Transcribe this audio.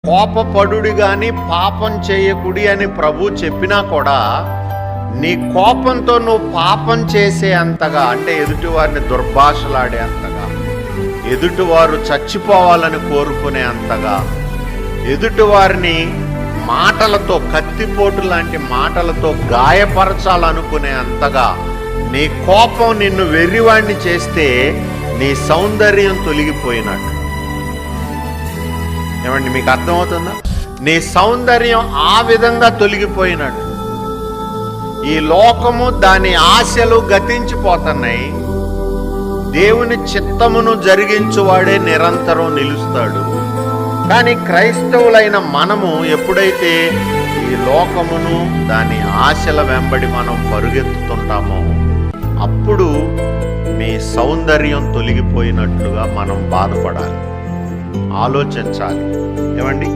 కోపపడుడి గాని పాపం చేయకుడి అని ప్రభు చెప్పినా కూడా నీ కోపంతో నువ్వు పాపం చేసే అంతగా, అంటే ఎదుటివారిని దుర్భాషలాడే అంతగా, ఎదుటివారు చచ్చిపోవాలని కోరుకునే అంతగా, ఎదుటివారిని మాటలతో, కత్తిపోటు లాంటి మాటలతో గాయపరచాలనుకునే అంతగా నీ కోపం నిన్ను వెర్రివాణ్ణి చేస్తే నీ సౌందర్యం తొలగిపోయినట్టు. ఏమండి, మీకు అర్థమవుతుందా? నీ సౌందర్యం ఆ విధంగా తొలగిపోయినట్టు. ఈ లోకము దాని ఆశలు గతించిపోతున్నాయి. దేవుని చిత్తమును జరిగించువాడే నిరంతరం నిలుస్తాడు. కానీ క్రైస్తవులైన మనము ఎప్పుడైతే ఈ లోకమును దాని ఆశల వెంబడి మనం పరుగెత్తుతుంటామో అప్పుడు మీ సౌందర్యం తొలగిపోయినట్లుగా మనం బాధపడాలి, ఆలోచించాలి. ఏమండి?